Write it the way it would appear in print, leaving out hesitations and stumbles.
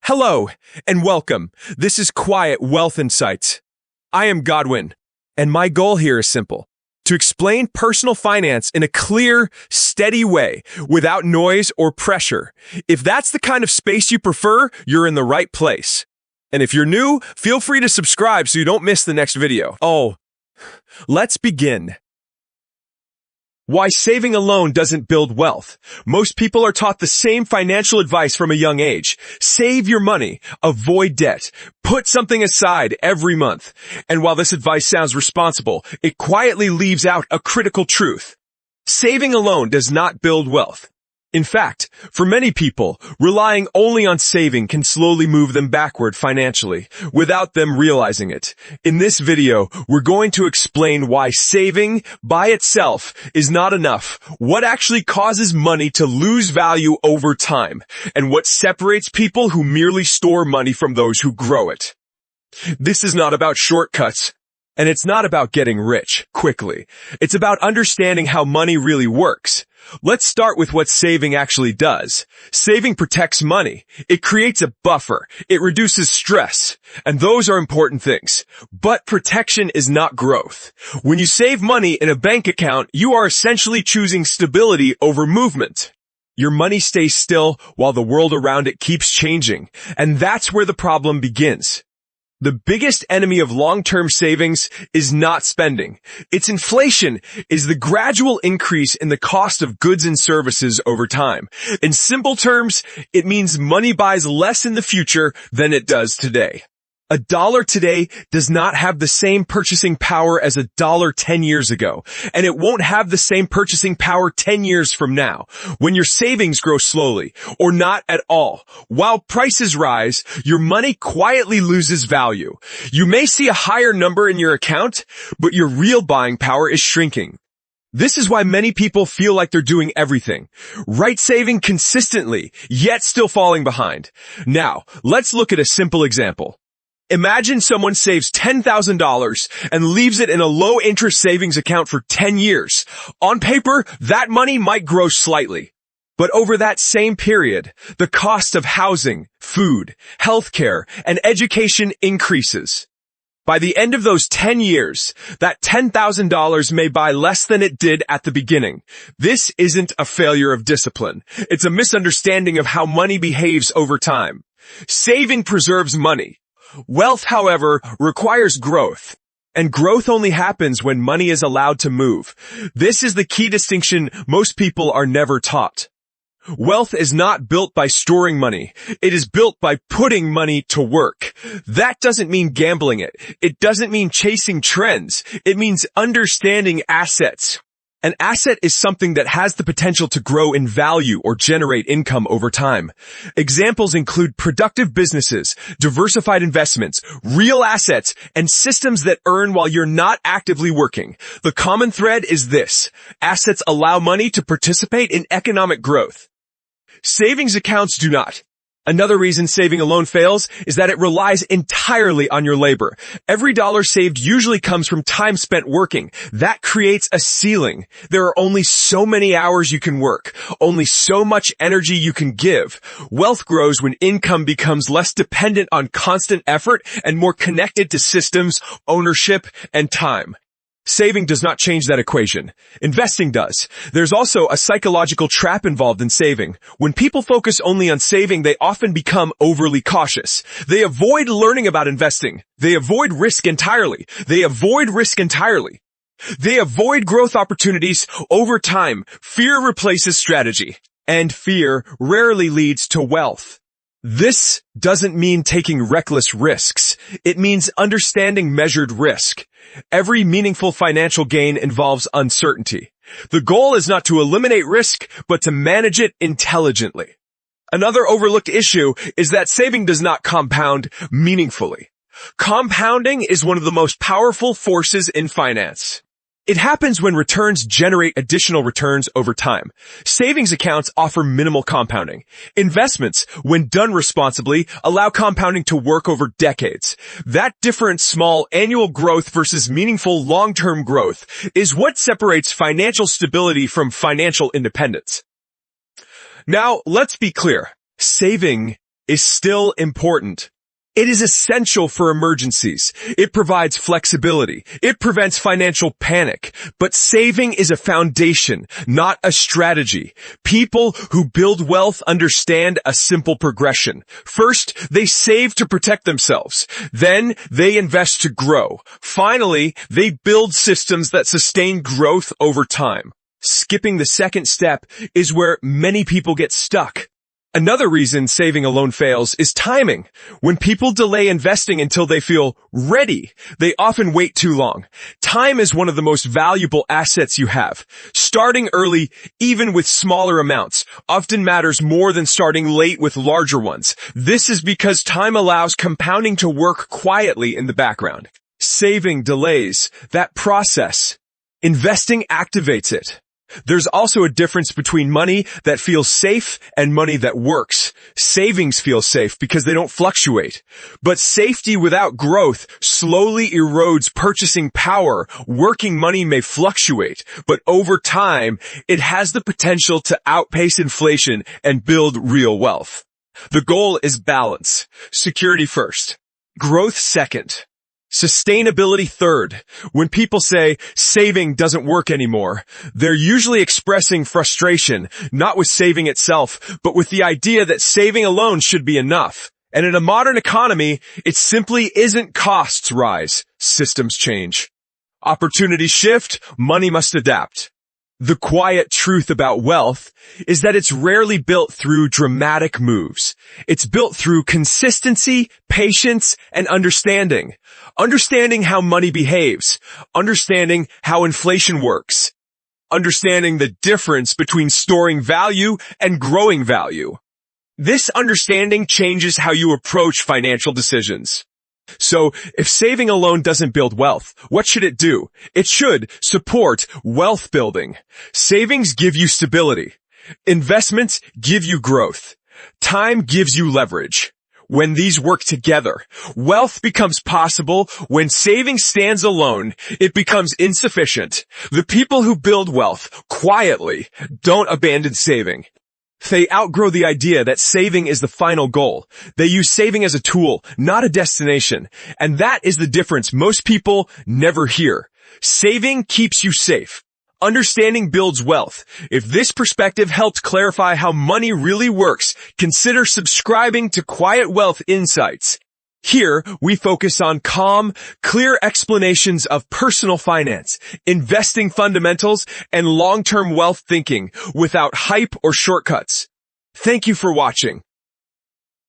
Hello, and welcome. This is Quiet Wealth Insights. I am Godwin, and my goal here is simple: to explain personal finance in a clear, steady way, without noise or pressure. If that's the kind of space you prefer, you're in the right place. And if you're new, feel free to subscribe so you don't miss the next video. Let's begin. Why saving alone doesn't build wealth. Most people are taught the same financial advice from a young age. Save your money, avoid debt, put something aside every month. And while this advice sounds responsible, it quietly leaves out a critical truth. Saving alone does not build wealth. In fact, for many people, relying only on saving can slowly move them backward financially, without them realizing it. In this video, we're going to explain why saving by itself is not enough, what actually causes money to lose value over time, and what separates people who merely store money from those who grow it. This is not about shortcuts. And it's not about getting rich quickly. It's about understanding how money really works. Let's start with what saving actually does. Saving protects money. It creates a buffer. It reduces stress. And those are important things. But protection is not growth. When you save money in a bank account, you are essentially choosing stability over movement. Your money stays still while the world around it keeps changing. And that's where the problem begins. The biggest enemy of long-term savings is not spending. It's inflation, is the gradual increase in the cost of goods and services over time. In simple terms, it means money buys less in the future than it does today. $1 today does not have the same purchasing power as $1 10 years ago, and it won't have the same purchasing power 10 years from now, when your savings grow slowly, or not at all. While prices rise, your money quietly loses value. You may see a higher number in your account, but your real buying power is shrinking. This is why many people feel like they're doing everything, right, saving consistently, yet still falling behind. Now, let's look at a simple example. Imagine someone saves $10,000 and leaves it in a low-interest savings account for 10 years. On paper, that money might grow slightly. But over that same period, the cost of housing, food, healthcare, and education increases. By the end of those 10 years, that $10,000 may buy less than it did at the beginning. This isn't a failure of discipline. It's a misunderstanding of how money behaves over time. Saving preserves money. Wealth, however, requires growth, and growth only happens when money is allowed to move. This is the key distinction most people are never taught. Wealth is not built by storing money. It is built by putting money to work. That doesn't mean gambling it. It doesn't mean chasing trends. It means understanding assets. An asset is something that has the potential to grow in value or generate income over time. Examples include productive businesses, diversified investments, real assets, and systems that earn while you're not actively working. The common thread is this: assets allow money to participate in economic growth. Savings accounts do not. Another reason saving alone fails is that it relies entirely on your labor. Every dollar saved usually comes from time spent working. That creates a ceiling. There are only so many hours you can work, only so much energy you can give. Wealth grows when income becomes less dependent on constant effort and more connected to systems, ownership, and time. Saving does not change that equation. Investing does. There's also a psychological trap involved in saving. When people focus only on saving, they often become overly cautious. They avoid learning about investing. They avoid risk entirely. They avoid growth opportunities. Over time, fear replaces strategy, and fear rarely leads to wealth. This doesn't mean taking reckless risks. It means understanding measured risk. Every meaningful financial gain involves uncertainty. The goal is not to eliminate risk, but to manage it intelligently. Another overlooked issue is that saving does not compound meaningfully. Compounding is one of the most powerful forces in finance. It happens when returns generate additional returns over time. Savings accounts offer minimal compounding. Investments, when done responsibly, allow compounding to work over decades. That different small annual growth versus meaningful long-term growth is what separates financial stability from financial independence. Now, let's be clear. Saving is still important. It is essential for emergencies. It provides flexibility. It prevents financial panic. But saving is a foundation, not a strategy. People who build wealth understand a simple progression. First, they save to protect themselves. Then, they invest to grow. Finally, they build systems that sustain growth over time. Skipping the second step is where many people get stuck. Another reason saving alone fails is timing. When people delay investing until they feel ready, they often wait too long. Time is one of the most valuable assets you have. Starting early, even with smaller amounts, often matters more than starting late with larger ones. This is because time allows compounding to work quietly in the background. Saving delays that process. Investing activates it. There's also a difference between money that feels safe and money that works. Savings feel safe because they don't fluctuate. But safety without growth slowly erodes purchasing power. Working money may fluctuate, but over time, it has the potential to outpace inflation and build real wealth. The goal is balance. Security first. Growth second. Sustainability third. When people say saving doesn't work anymore, they're usually expressing frustration, not with saving itself, but with the idea that saving alone should be enough. And in a modern economy, it simply isn't. Costs rise, systems change. Opportunities shift, money must adapt. The quiet truth about wealth is that it's rarely built through dramatic moves. It's built through consistency, patience, and understanding. Understanding how money behaves. Understanding how inflation works. Understanding the difference between storing value and growing value. This understanding changes how you approach financial decisions. So, if saving alone doesn't build wealth, what should it do? It should support wealth building. Savings give you stability. Investments give you growth. Time gives you leverage. When these work together, wealth becomes possible. When saving stands alone, it becomes insufficient. The people who build wealth quietly don't abandon saving. They outgrow the idea that saving is the final goal. They use saving as a tool, not a destination. And that is the difference most people never hear. Saving keeps you safe. Understanding builds wealth. If this perspective helped clarify how money really works, consider subscribing to Quiet Wealth Insights. Here, we focus on calm, clear explanations of personal finance, investing fundamentals, and long-term wealth thinking without hype or shortcuts. Thank you for watching.